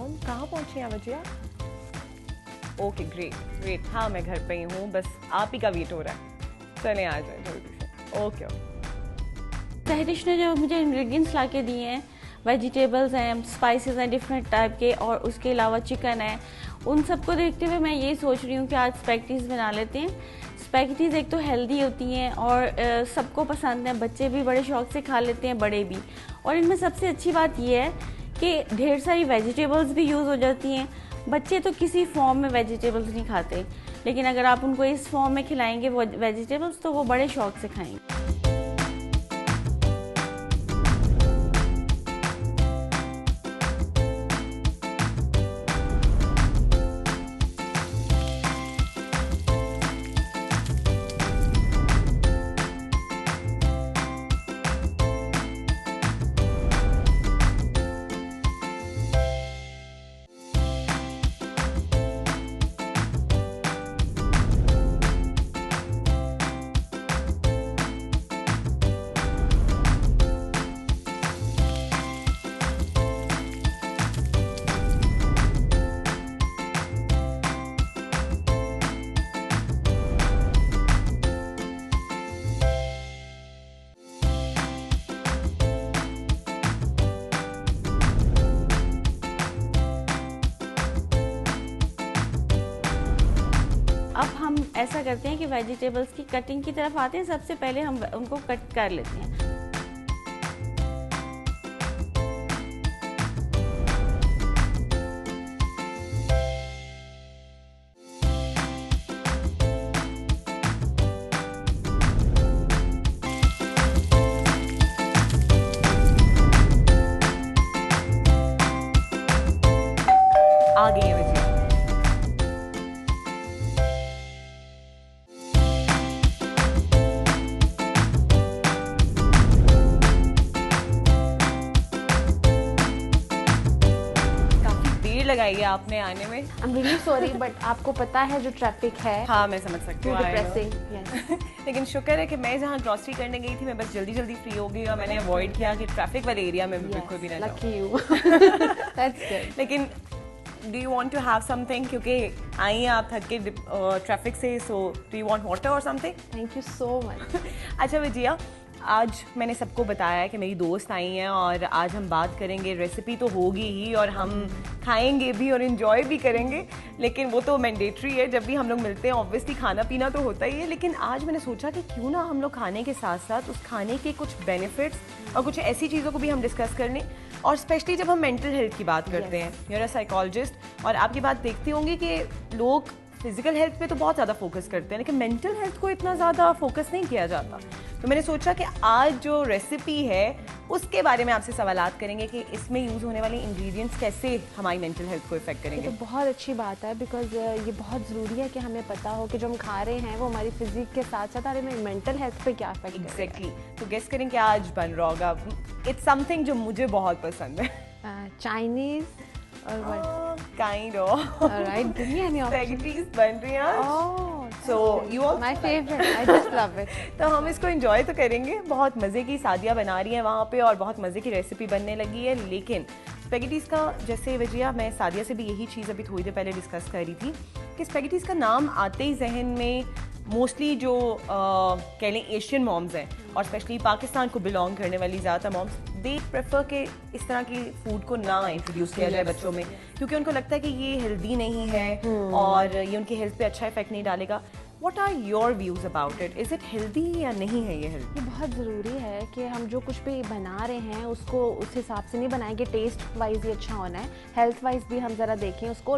Home. कहाँ पहुँची हैं बचिया? ओके ग्रेट ग्रेट, हाँ मैं घर पे ही हूँ, बस आप ही का वेट हो रहा है। चलें आ जाए जल्दी से। ओके तहरीश ने जो मुझे इंग्रेडिएंट्स ला के दिए हैं, वेजिटेबल्स हैं, स्पाइसेस हैं डिफरेंट टाइप के, और उसके अलावा चिकन है, उन सबको देखते हुए मैं ये सोच रही हूँ कि आज स्पैगेटीज़ बना लेते हैं। स्पैगेटीज़ एक तो हेल्दी होती हैं और सबको पसंद है, बच्चे भी बड़े शौक से खा लेते हैं, बड़े भी। और इनमें सबसे अच्छी बात ये है कि ढेर सारी वेजिटेबल्स भी यूज़ हो जाती हैं। बच्चे तो किसी फॉर्म में वेजिटेबल्स नहीं खाते, लेकिन अगर आप उनको इस फॉर्म में खिलाएंगे वो वेजिटेबल्स, तो वो बड़े शौक से खाएंगे। अब हम ऐसा करते हैं कि वेजिटेबल्स की कटिंग की तरफ आते हैं। सबसे पहले हम उनको कट कर लेते हैं। आ गई है बचिया। लगाई है आपने आने में। I'm really sorry, but आपको पता है जो ट्रैफिक है। हाँ मैं समझ सकती हूँ। डिप्रेसिंग। Yes. लेकिन शुक्र है कि मैं जहाँ ग्रॉसरी करने गई थी मैं बस जल्दी जल्दी फ्री हो गई और मैंने अवॉइड किया कि ट्रैफिक वाले एरिया में भी बिल्कुल भी ना जाऊँ। Lucky you. That's good. लेकिन do you want to have something, क्योंकि आई हैं आप थक के ट्रैफिक से, so do you want water और something? Thank you so much. अच्छा विजया, आज मैंने सबको बताया है कि मेरी दोस्त आई हैं और आज हम बात करेंगे, रेसिपी तो होगी ही और हम खाएंगे भी और इन्जॉय भी करेंगे, लेकिन वो तो मैंडेटरी है, जब भी हम लोग मिलते हैं ऑब्वियसली खाना पीना तो होता ही है। लेकिन आज मैंने सोचा कि क्यों ना हम लोग खाने के साथ साथ उस खाने के कुछ बेनिफिट्स और कुछ ऐसी चीज़ों को भी हम डिस्कस कर लें, और स्पेशली जब हम मेंटल हेल्थ की बात करते हैं। यू आर अ साइकोलॉजिस्ट और आपकी बात देखती होंगी कि लोग फिजिकल हेल्थ पे तो बहुत ज़्यादा फोकस करते हैं, लेकिन मेंटल हेल्थ को इतना ज़्यादा फोकस नहीं किया जाता। तो मैंने सोचा कि आज जो रेसिपी है उसके बारे में आपसे सवालात करेंगे कि इसमें यूज़ होने वाले इंग्रेडिएंट्स कैसे हमारी मेंटल हेल्थ को इफेक्ट करेंगे। तो बहुत अच्छी बात है, बिकॉज ये बहुत ज़रूरी है कि हमें पता हो कि जो हम खा रहे हैं वो हमारी फिजिक के साथ साथ हमारी मेंटल हेल्थ पे क्या इफेक्ट करेगा। एग्जैक्टली। तो गेस करें क्या आज बन रहा होगा। इट्स समथिंग जो मुझे बहुत पसंद है। चाइनीज और what kind of. Alright, give me any option. Spaghettis बन रही हैं। Oh, so you are my favourite, I just love it. तो हम इसको एंजॉय तो करेंगे। बहुत मज़े की सादिया बना रही हैं वहाँ पे और बहुत मज़े की रेसिपी बनने लगी है। लेकिन स्पैगेटीज़ का, जैसे वजिया मैं सादिया से भी यही चीज़ अभी थोड़ी देर पहले डिस्कस कर रही थी कि स्पैगेटीज़ का नाम आते ही जहन में मोस्टली जो कह लें एशियन मॉम्स हैं और स्पेशली पाकिस्तान को बिलोंग करने वाली ज़्यादातर मॉम्स, दे प्रेफर कि इस तरह की फूड को ना इंट्रोड्यूस किया जाए बच्चों में, क्योंकि उनको लगता है कि ये हेल्दी नहीं है और ये उनकी हेल्थ पे अच्छा इफेक्ट नहीं डालेगा। What are your views about it? Is it healthy या नहीं है ये हेल्दी? ये बहुत ज़रूरी है कि हम जो कुछ भी बना रहे हैं उसको उस हिसाब से नहीं बनाएंगे। टेस्ट वाइज ही अच्छा होना है, हेल्थ वाइज भी हम ज़रा देखें उसको,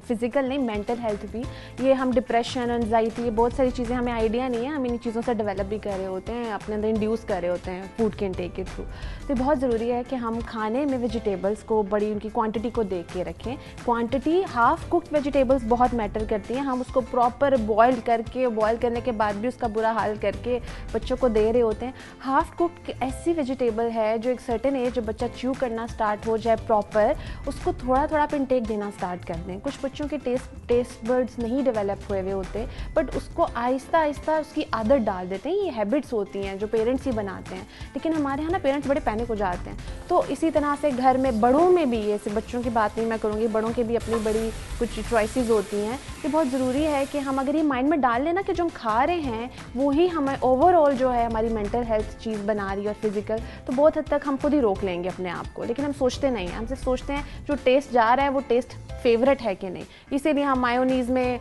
फिजिकल नहीं मेंटल हेल्थ भी। ये हम डिप्रेशन, एंजाइटी, ये बहुत सारी चीज़ें हमें आइडिया नहीं है, हम इन चीज़ों से डेवलप भी कर रहे होते हैं, अपने अंदर इंड्यूस कर रहे होते हैं फूड के इनटेक के थ्रू। तो बहुत ज़रूरी है कि हम खाने में वेजिटेबल्स को बड़ी उनकी क्वान्टिटी को देख के रखें। क्वान्टिटी, हाफ कुक्ड वेजिटेबल्स बहुत मैटर करती हैं। हम उसको प्रॉपर बॉयल करके करके, बॉयल करने के बाद भी उसका बुरा हाल करके बच्चों को दे रहे होते हैं। हाफ कुक्ड ऐसी वेजिटेबल है जो एक सर्टेन एज जब बच्चा च्यू करना स्टार्ट हो जाए प्रॉपर, उसको थोड़ा थोड़ा आप इंटेक देना स्टार्ट कर दें। कुछ बच्चों के टेस्ट बर्ड्स नहीं डेवलप हुए हुए होते, बट उसको आहिस्ता आहिस्ता उसकी आदत डाल देते हैं। ये हैबिट्स होती हैं जो पेरेंट्स ही बनाते हैं, लेकिन हमारे यहाँ ना पेरेंट्स बड़े पैनिक हो जाते हैं। तो इसी तरह से घर में बड़ों में भी, ये सिर्फ बच्चों की बात नहीं मैं करूँगी, बड़ों के भी अपनी बड़ी कुछ चॉइसेस होती हैं कि बहुत ज़रूरी है कि हम अगर ये माइंड में डाल लेना कि जो हम खा रहे हैं वो ही हमें ओवरऑल जो है हमारी मेंटल हेल्थ चीज़ बना रही है और फिजिकल, तो बहुत हद तक हम खुद ही रोक लेंगे अपने आप को। लेकिन हम सोचते नहीं हैं, हम सिर्फ सोचते हैं जो टेस्ट जा रहा है वो टेस्ट फेवरेट है कि नहीं, इसीलिए हम मायोनीज़ में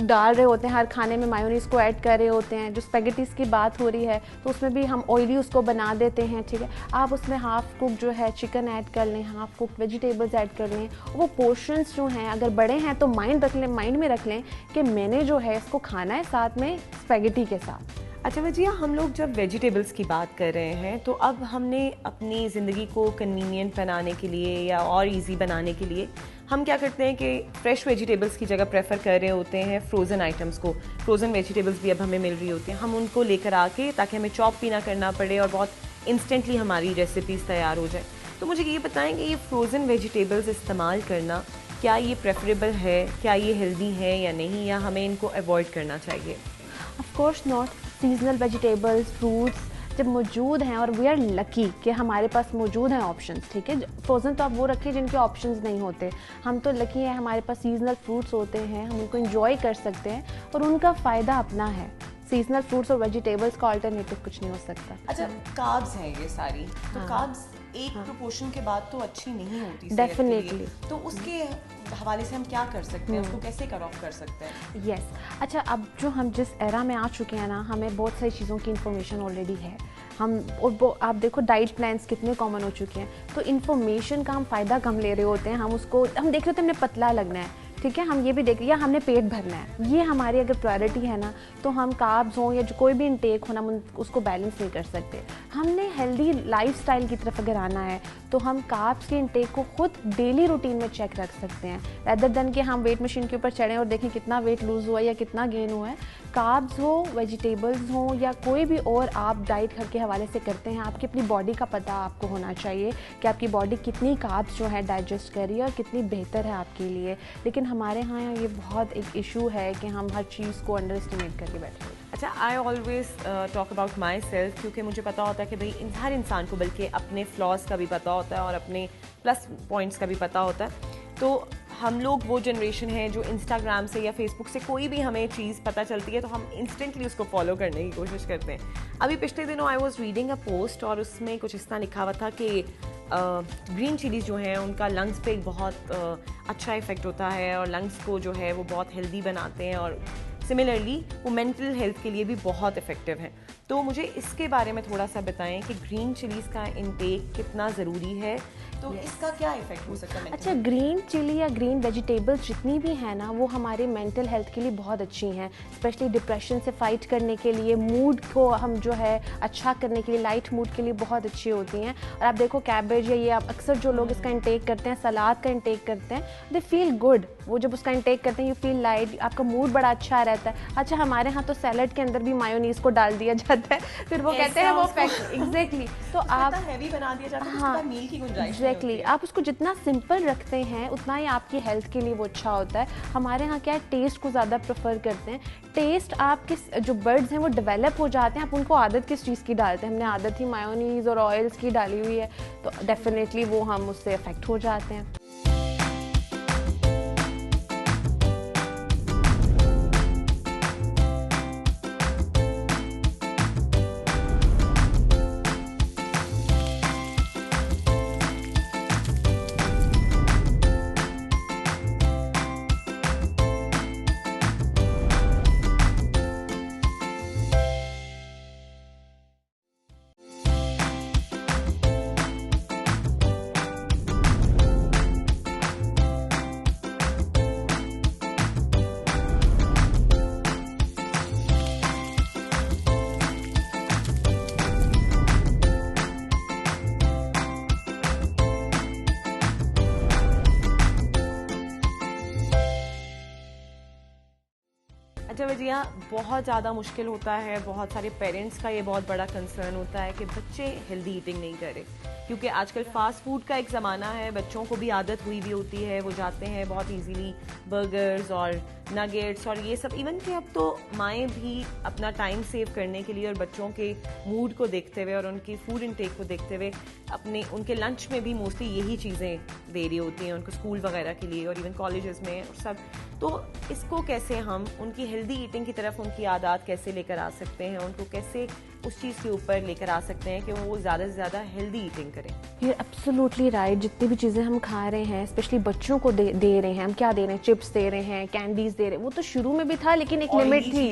डाल रहे होते हैं, हर खाने में मायोनीज़ को ऐड कर रहे होते हैं। जो स्पेगेटीज़ की बात हो रही है तो उसमें भी हम ऑयली उसको बना देते हैं, ठीक है। आप उसमें हाफ कुक जो है चिकन ऐड कर लें, हाफ कुक वेजिटेबल्स ऐड कर लें। वो पोर्शंस जो हैं अगर बड़े हैं तो माइंड में रख लें कि मैंने जो है इसको खाना है साथ में स्पेगेटी के साथ। अच्छा वजिया, हम लोग जब वेजिटेबल्स की बात कर रहे हैं तो अब हमने अपनी ज़िंदगी को कन्वीनियंट बनाने के लिए या और इजी बनाने के लिए हम क्या करते हैं कि फ्रेश वेजिटेबल्स की जगह प्रेफर कर रहे होते हैं फ्रोज़न आइटम्स को। फ्रोज़न वेजिटेबल्स भी अब हमें मिल रही होती हैं, हम उनको लेकर आके ताकि हमें चॉप भी ना करना पड़े और बहुत इंस्टेंटली हमारी रेसिपीज़ तैयार हो जाए। तो मुझे ये बताएं कि ये फ्रोज़न वेजिटेबल्स इस्तेमाल करना क्या ये प्रेफरेबल है, क्या ये हेल्दी है या नहीं, या हमें इनको अवॉइड करना चाहिए? Of course not. Seasonal vegetables, fruits जब मौजूद हैं और वी आर लकी कि हमारे पास मौजूद हैं ऑप्शंस, ठीक है। फ्रोज़न तो आप वो रखिए जिनके ऑप्शंस नहीं होते, हम तो लकी हैं हमारे पास सीजनल फ्रूट्स होते हैं, हम उनको इंजॉय कर सकते हैं और उनका फ़ायदा अपना है। सीजनल फ्रूट्स और वेजिटेबल्स का अल्टरनेटिव कुछ नहीं हो सकता। अच्छा, कार्ब्स हैं ये सारी, तो हाँ। कार्ब्स एक प्रोपोर्शन के बाद तो अच्छी नहीं होती सेहत के डेफिनेटली। लिए। तो उसके हवाले से हम क्या कर सकते हैं, उसको कैसे कट ऑफ कर सकते हैं? यस अच्छा, अब जो हम जिस एरा में आ चुके हैं ना, हमें बहुत सारी चीज़ों की इन्फॉर्मेशन ऑलरेडी है। हम और आप देखो डाइट प्लान्स कितने कॉमन हो चुके हैं, तो इन्फॉर्मेशन का हम फ़ायदा कम ले रहे होते हैं। हम देख रहे होते हैं हमने पतला लगना है, ठीक है, हम ये भी देख या हमने पेट भरना है, ये हमारी अगर प्रायोरिटी है ना, तो हम कार्ब्स हों या जो कोई भी इंटेक हो ना, हम उसको बैलेंस नहीं कर सकते। हमने हेल्दी लाइफस्टाइल की तरफ अगर आना है तो हम कार्ब्स के इंटेक को खुद डेली रूटीन में चेक रख सकते हैं, रैदर देन कि हम वेट मशीन के ऊपर चढ़ें और देखें कितना वेट लूज़ हुआ या कितना गेन हुआ है। कार्ब्स हो, वेजिटेबल्स हो या कोई भी और आप डाइट के हवाले से करते हैं, आपकी अपनी बॉडी का पता आपको होना चाहिए कि आपकी बॉडी कितनी कार्ब्स जो है डाइजेस्ट कर रही है और कितनी बेहतर है आपके लिए। लेकिन हमारे यहाँ ये बहुत एक इशू है कि हम हर चीज़ को अंडर एस्टिमेट करके बैठे हैं। अच्छा, I always talk about my self, क्योंकि मुझे पता होता है कि भाई हर इंसान को बल्कि अपने फ्लॉज का भी पता होता है और अपने प्लस पॉइंट्स का भी पता होता है। तो हम लोग वो जनरेशन है जो इंस्टाग्राम से या फेसबुक से कोई भी हमें चीज़ पता चलती है तो हम इंस्टेंटली उसको फॉलो करने की कोशिश करते हैं। अभी पिछले दिनों I was reading a post और उसमें कुछ इस तरह लिखा हुआ था कि ग्रीन चिलीज़ जो हैं उनका लंग्स पे एक बहुत अच्छा इफ़ेक्ट होता है और लंग्स को जो है वो बहुत हेल्दी बनाते हैं और सिमिलरली वो मेंटल हेल्थ के लिए भी बहुत इफ़ेक्टिव हैं। तो मुझे इसके बारे में थोड़ा सा बताएं कि ग्रीन चिलीज़ का इंटेक कितना ज़रूरी है, तो इसका क्या इफेक्ट हो सकता है? अच्छा, ग्रीन चिली या ग्रीन वेजिटेबल्स जितनी भी हैं ना, वो हमारे मेंटल हेल्थ के लिए बहुत अच्छी हैं, स्पेशली डिप्रेशन से फाइट करने के लिए, मूड को हम जो है अच्छा करने के लिए, लाइट मूड के लिए बहुत अच्छी होती हैं। और आप देखो कैबेज या ये आप अक्सर जो लोग इसका इंटेक करते हैं, सलाद का इंटेक करते हैं, दे फील गुड। वो जब उसका इंटेक करते हैं यू फील लाइट, आपका मूड बड़ा अच्छा रहता है। अच्छा, हमारे यहाँ तो सैलड के अंदर भी मायोनीज को डाल दिया जाता है, फिर वो कहते हैं वो एग्जैक्टली, तो आप हैवी बना दिया जाता है, हाँ मील की गुंजाइश एग्जैक्टली, आप उसको जितना सिंपल रखते हैं उतना ही आपकी हेल्थ के लिए वो अच्छा होता है। हमारे यहाँ क्या है, टेस्ट को ज़्यादा प्रेफर करते हैं। टेस्ट आपके जो बर्ड्स हैं वो डेवलप हो जाते हैं, आप उनको आदत किस चीज़ की डालते हैं, हमने आदत ही मायोनीज और ऑयल्स की डाली हुई है, तो डेफिनेटली वो हम उससे अफेक्ट हो जाते हैं। अच्छा वजिया, बहुत ज़्यादा मुश्किल होता है, बहुत सारे पेरेंट्स का ये बहुत बड़ा कंसर्न होता है कि बच्चे हेल्दी ईटिंग नहीं करें, क्योंकि आजकल फास्ट फूड का एक ज़माना है, बच्चों को भी आदत हुई होती है, वो जाते हैं बहुत इजीली बर्गर्स और नगेट्स और ये सब। इवन कि अब तो माएँ भी अपना टाइम सेव करने के लिए और बच्चों के मूड को देखते हुए और उनकी फूड इनटेक को देखते हुए अपने उनके लंच में भी मोस्टली यही चीज़ें दे रही होती हैं उनको स्कूल वगैरह के लिए और इवन कॉलेजेस में और सब। तो इसको कैसे हम उनकी हेल्दी ईटिंग की तरफ उनकी आदत कैसे लेकर आ सकते हैं, उनको कैसे उस चीज़ के ऊपर लेकर आ सकते हैं कि वो ज़्यादा से ज़्यादा हेल्दी ईटिंग करें? ये एब्सोल्युटली राइट। जितनी भी चीज़ें हम खा रहे हैं, स्पेशली बच्चों को दे रहे हैं, हम क्या दे रहे हैं, चिप्स दे रहे हैं, कैंडीज दे रहे हैं, वो तो शुरू में भी था लेकिन एक लिमिट थी।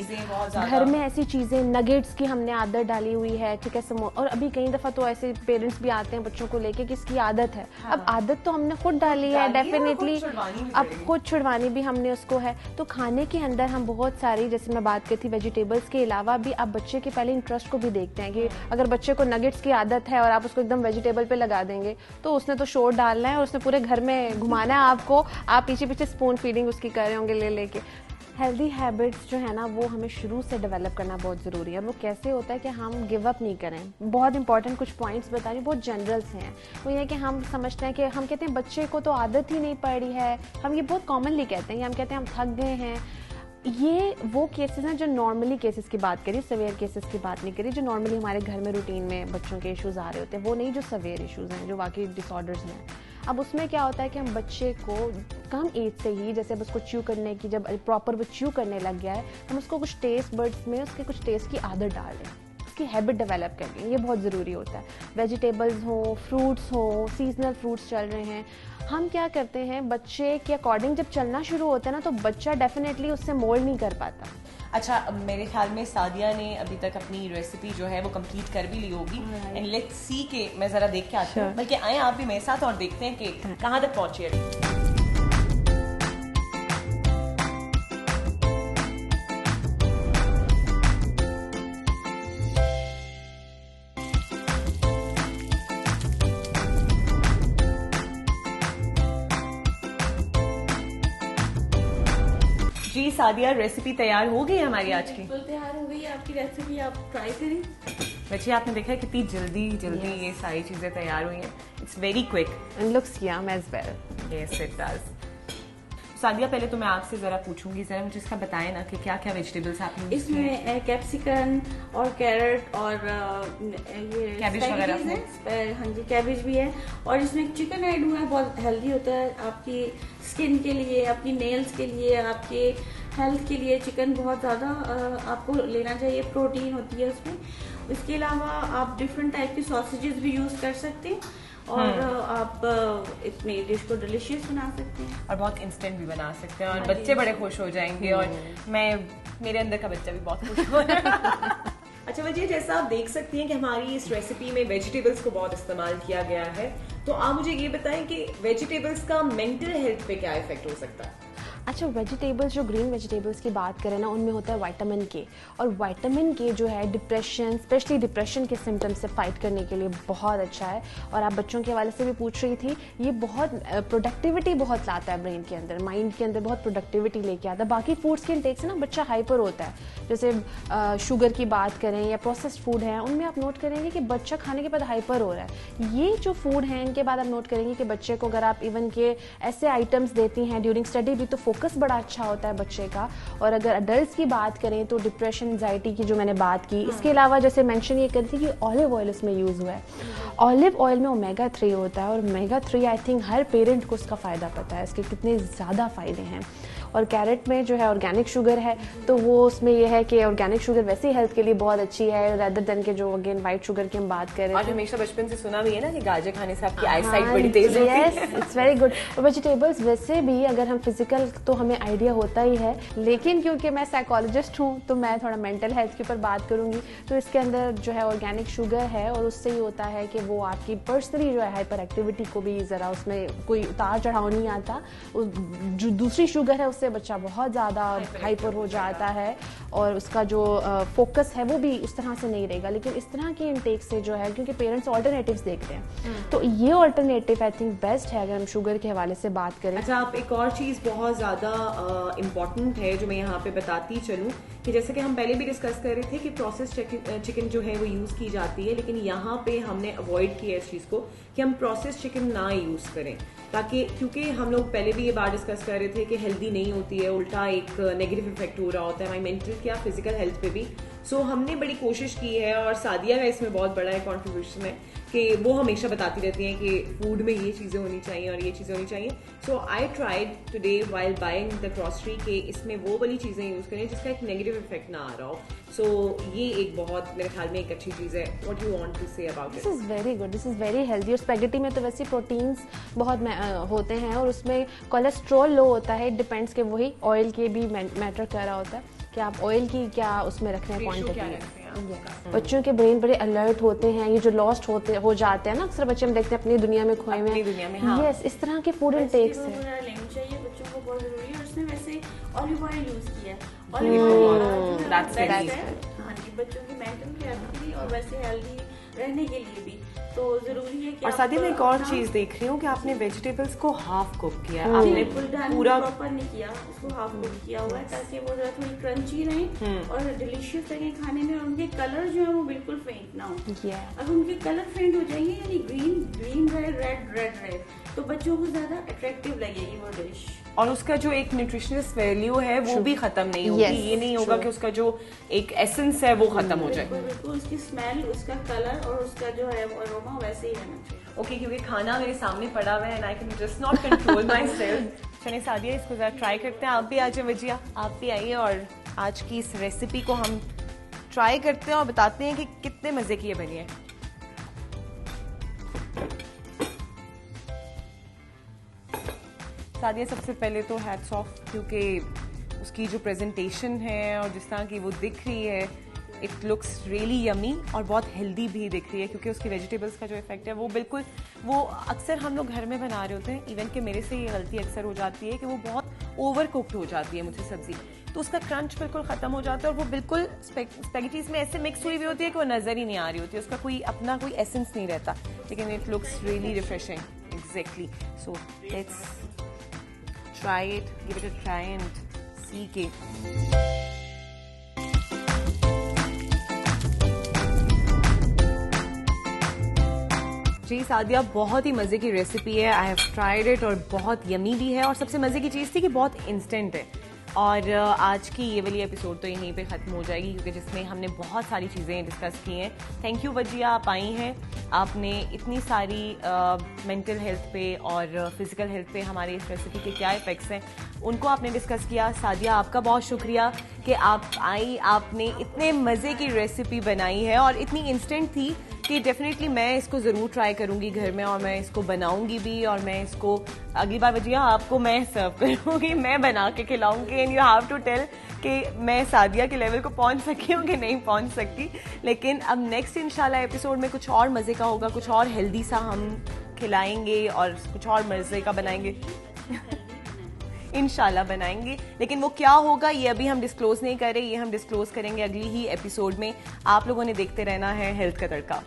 घर में ऐसी चीज़ें, नगेट्स की हमने आदत डाली हुई है, ठीक है, और अभी कई दफ़ा तो ऐसे पेरेंट्स भी आते हैं बच्चों को लेके कि इसकी आदत है। अब आदत तो हमने खुद डाली है डेफिनेटली, अब खुद छुड़वानी भी हमने उसको है। तो खाने के अंदर हम बहुत सारी, जैसे मैं बात करती वेजिटेबल्स के अलावा भी आप बच्चे के पहले इंटरेस्ट को भी देखते हैं कि अगर बच्चे को नगेट्स की आदत है और आप उसको एकदम वेजिटेबल पे लगा देंगे तो उसने तो शोर डालना है और उसने पूरे घर में घुमाना है आपको, आप पीछे पीछे स्पून फीडिंग उसकी कर रहे होंगे ले लेके। हेल्दी हैबिट्स जो है ना वो हमें शुरू से डेवलप करना बहुत ज़रूरी है। और वो कैसे होता है कि हम गिव अप नहीं करें। बहुत इंपॉर्टेंट कुछ पॉइंट्स बता रही हूँ, बहुत जनरल से हैं। वो ये कि हम समझते हैं कि हम कहते हैं बच्चे को तो आदत ही नहीं पड़ी है, हम ये बहुत कॉमनली कहते हैं, हम कहते हैं हम थक गए हैं। ये वो केसेस हैं जो नॉर्मली केसेस की बात करी, सवेयर केसेस की बात नहीं करी, जो नॉर्मली हमारे घर में रूटीन में बच्चों के इश्यूज आ रहे होते हैं, वो नहीं जो सवेयर इश्यूज हैं, जो वाकई डिसऑर्डर्स हैं। अब उसमें क्या होता है कि हम बच्चे को कम एज से ही, जैसे अब उसको च्यू करने की, जब प्रॉपर वो च्यू करने लग गया है, हम उसको कुछ टेस्ट बड्स में उसके कुछ टेस्ट की आदत डाल रहे हैं, उसकी हैबिट डेवलप कर रहे हैं। ये बहुत ज़रूरी होता है। वेजिटेबल्स हो, फ्रूट्स हो, सीजनल फ्रूट्स चल रहे हैं, हम क्या करते हैं बच्चे के अकॉर्डिंग जब चलना शुरू होता है ना तो बच्चा डेफिनेटली उससे मोल्ड नहीं कर पाता। अच्छा, मेरे ख्याल में सादिया ने अभी तक अपनी रेसिपी जो है वो कंप्लीट कर भी ली होगी एंड लेट्स सी के मैं ज़रा देख के आती हूँ, बल्कि आए आप भी मेरे साथ और देखते हैं कि कहाँ तक पहुँची है। जी सादिया, रेसिपी तैयार हो गई है हमारी आज की? बिल्कुल तैयार हो गई है आपकी रेसिपी, आप ट्राई करें। बच्चे आपने देखा है कितनी जल्दी ये सारी चीजें तैयार हुई हैं। It's very quick and looks yum as well. Yes it does. Sadia, पहले तो मैं आपसे जरा पूछूंगी, जरा मुझे इसका बताएं ना कि क्या क्या वेजिटेबल्स आप यूज इसमें कैप्सिकम और कैरेट और ये कैबेज वगैरह है। हाँ जी, कैबेज भी है और इसमें चिकन ऐड हुआ है। बहुत हेल्दी होता है आपकी स्किन के लिए, आपकी नेल्स के लिए, आपके हेल्थ के लिए चिकन बहुत ज़्यादा आपको लेना चाहिए। प्रोटीन होती है उसमें। इसके अलावा आप डिफरेंट टाइप के सॉसेजेस भी यूज़ कर सकते हैं और आप इतनी डिश को डिलीशियस बना सकते हैं और बहुत इंस्टेंट भी बना सकते हैं और बच्चे बड़े खुश हो जाएंगे और मेरे अंदर का बच्चा भी बहुत खुश हो अच्छा वजिया, जैसा आप देख सकती हैं कि हमारी इस रेसिपी में वेजिटेबल्स को बहुत इस्तेमाल किया गया है, तो आप मुझे ये बताएं कि वेजिटेबल्स का मेंटल हेल्थ पे क्या इफेक्ट हो सकता है? अच्छा, वेजिटेबल्स, जो ग्रीन वेजिटेबल्स की बात करें ना, उनमें होता है विटामिन के, और विटामिन के जो है डिप्रेशन, स्पेशली डिप्रेशन के सिम्टम्स से फाइट करने के लिए बहुत अच्छा है। और आप बच्चों के हवाले से भी पूछ रही थी, ये बहुत प्रोडक्टिविटी बहुत लाता है ब्रेन के अंदर, माइंड के अंदर बहुत प्रोडक्टिविटी लेके आता है। बाकी फूड्स के इंटेक से ना बच्चा हाइपर होता है, जैसे शुगर की बात करें या प्रोसेस्ड फूड है, उनमें आप नोट करेंगे कि बच्चा खाने के बाद हाइपर हो रहा है। ये जो फूड है इनके बाद आप नोट करेंगे कि बच्चे को अगर आप इवन के ऐसे आइटम्स देती हैं ड्यूरिंग स्टडी भी, तो फोकस बड़ा अच्छा होता है बच्चे का। और अगर अडल्ट्स की बात करें तो डिप्रेशन, एंजाइटी की जो मैंने बात की, इसके अलावा जैसे मेंशन ये करी थी कि ऑलिव ऑयल इसमें यूज़ हुआ है। ऑलिव ऑयल में ओमेगा 3 होता है और omega 3 I think her parent को उसका फ़ायदा पता है, इसके कितने ज़्यादा फ़ायदे हैं। और कैरेट में जो है ऑर्गेनिक शुगर है, तो वो उसमें ये है कि ऑर्गेनिक शुगर वैसे ही हेल्थ के लिए बहुत अच्छी है रेदर देन के जो अगेन वाइट शुगर की हम बात करें। और हमेशा बचपन से सुना भी है ना कि गाजर खाने से आपकी आई साइट बड़ी तेज होती है। Yes, it's very good. और वेजिटेबल्स वैसे भी अगर हम फिजिकल तो हमें आइडिया होता ही है, लेकिन क्योंकि मैं साइकोलॉजिस्ट हूँ तो मैं थोड़ा मेंटल हेल्थ के ऊपर बात करूँगी। तो इसके अंदर जो है ऑर्गेनिक शुगर है और उससे ही होता है कि वो आपकी पर्सनली जो है हाइपर एक्टिविटी को भी ज़रा उसमें कोई उतार चढ़ाव नहीं आता। जो दूसरी शुगर है उससे से बच्चा बहुत ज़्यादा हाइपर हो जाता है और उसका जो फोकस है वो भी उस तरह से नहीं रहेगा। लेकिन इस तरह के इनटेक से जो है, क्योंकि पेरेंट्स ऑल्टरनेटिव्स देख रहे हैं, तो ये ऑल्टरनेटिव आई थिंक बेस्ट है अगर हम शुगर के हवाले से बात करें। अच्छा, आप एक और चीज़ बहुत ज़्यादा इम्पॉर्टेंट है जो मैं यहाँ पे बताती चलूँ कि जैसे कि हम पहले भी डिस्कस कर रहे थे कि प्रोसेस चिकन जो है वो यूज़ की जाती है, लेकिन यहाँ पे हमने अवॉइड किया इस चीज़ को कि हम प्रोसेस चिकन ना यूज़ करें, ताकि क्योंकि हम लोग पहले भी ये बात डिस्कस कर रहे थे कि हेल्दी नहीं होती है, उल्टा एक नेगेटिव इफेक्ट हो रहा होता है हमारी मेंटल क्या फिजिकल हेल्थ पे भी। सो हमने बड़ी कोशिश की है और सादिया का इसमें बहुत बड़ा है कॉन्ट्रीब्यूशन है कि वो हमेशा बताती रहती हैं कि फूड में ये चीज़ें होनी चाहिए और ये चीज़ें होनी चाहिए। So I tried today while buying the grocery के इसमें वो वाली चीज़ें यूज़ करें जिसका एक नेगेटिव इफेक्ट ना आ रहा हो। सो ये एक बहुत मेरे ख्याल में एक अच्छी चीज़ है। What you want to say about it? This is very good, this is very healthy. और स्पेगेटी में तो वैसे प्रोटीन्स बहुत होते हैं और उसमें कोलेस्ट्रॉल लो होता है। डिपेंड्स के वही ऑयल के भी मैटर कर रहा होता है कि आप ऑयल की क्या उसमें रख रहे हैं क्वांटिटी। बच्चों के ब्रेन बड़े अलर्ट होते हैं, ये जो लॉस्ट हो जाते हैं ना, अक्सर बच्चे हम देखते हैं अपनी दुनिया में खोए हुए हैं। यस, इस तरह के फूड इनटेक्स हैं लेनी चाहिए बच्चों को, बहुत जरूरी है। उसने वैसे ऑलिव ऑयल यूज किया है, ऑलिव ऑयल दैट्स हाँ जी, बच्चों की मेंटल हेल्थ के लिए और वैसे हेल्दी रहने के लिए भी तो जरूरी है कि और साथ ही मैं एक और चीज़ देख रही हूँ कि आपने वेजिटेबल्स को हाफ कुक किया है, आपने पूरा प्रॉपर नहीं किया, उसको हाफ कुक किया हुआ है ताकि वो जरा थोड़ी क्रंची रहे और डिलीशियस लगे खाने में, और उनके कलर जो है वो बिल्कुल फेंट ना हो। अगर उनके कलर फेंट हो जाएंगे यानी ग्रीन रहे, रेड रहे, तो बच्चों को ज्यादा अट्रैक्टिव लगेगी वो डिश और उसका जो एक न्यूट्रिशनल वैल्यू है वो भी खत्म नहीं होगी। ये नहीं होगा कि उसका जो एक एसेंस है वो खत्म हो जाए। बिल्कुल उसकी स्मेल, उसका कलर और उसका जो है अरोमा वैसे ही रहना चाहिए। ओके, क्योंकि खाना मेरे सामने पड़ा हुआ है and I can just not control my self. चलिए सादिया, इसको जरा ट्राई करते हैं। आप भी आ जाए वजिया, आप भी आइए और आज की इस रेसिपी को हम ट्राई करते हैं और बताते हैं कि कितने मजे की ये बनी है। सादिया, सबसे पहले तो हैट्स ऑफ, क्योंकि उसकी जो प्रेजेंटेशन है और जिस तरह की वो दिख रही है, इट लुक्स रियली यमी और बहुत हेल्दी भी दिख रही है, क्योंकि उसकी वेजिटेबल्स का जो इफेक्ट है वो बिल्कुल, वो अक्सर हम लोग घर में बना रहे होते हैं, इवन कि मेरे से ये गलती अक्सर हो जाती है कि वो बहुत ओवर कुक्ड हो जाती है मुझसे सब्जी, तो उसका क्रंच बिल्कुल ख़त्म हो जाता है और वो बिल्कुल स्पेगेटीज में ऐसे मिक्स हुई हुई होती है कि वो नज़र ही नहीं आ रही होती है, उसका कोई अपना कोई एसेंस नहीं रहता, लेकिन it looks really refreshing. Exactly, so let's try it, give it a try and see के जी सादिया, बहुत ही मज़े की रेसिपी है। आई हैव ट्राइड इट और बहुत यमी भी है और सबसे मज़े की चीज़ थी कि बहुत इंस्टेंट है। और आज की ये वाली एपिसोड तो यहीं पे ख़त्म हो जाएगी, क्योंकि जिसमें हमने बहुत सारी चीज़ें डिस्कस की हैं। थैंक यू वजिया, आप आई हैं, आपने इतनी सारी मेंटल हेल्थ पे और फिज़िकल हेल्थ पे हमारे इस रेसिपी के क्या इफ़ेक्ट्स हैं उनको आपने डिस्कस किया। सादिया, आपका बहुत शुक्रिया कि आप आई, आपने इतने मज़े की रेसिपी बनाई है और इतनी इंस्टेंट थी कि डेफिनेटली मैं इसको ज़रूर ट्राई करूँगी घर में और मैं इसको बनाऊँगी भी, और मैं इसको अगली बार वजिया आपको मैं सर्व करूँगी, मैं बना के खिलाऊँगी and you have to tell कि मैं सादिया के लेवल को पहुँच सकी हूँ कि नहीं पहुँच सकती। लेकिन अब नेक्स्ट इंशाल्लाह एपिसोड में कुछ और मज़े का होगा, कुछ और हेल्दी सा हम खिलाएंगे और कुछ और मज़े का बनाएंगे इंशाल्लाह बनाएंगे। लेकिन वो क्या होगा ये अभी हम डिस्क्लोज नहीं कर रहे, ये हम डिस्क्लोज करेंगे अगली ही एपिसोड में। आप लोगों ने देखते रहना है हेल्थ का तड़का।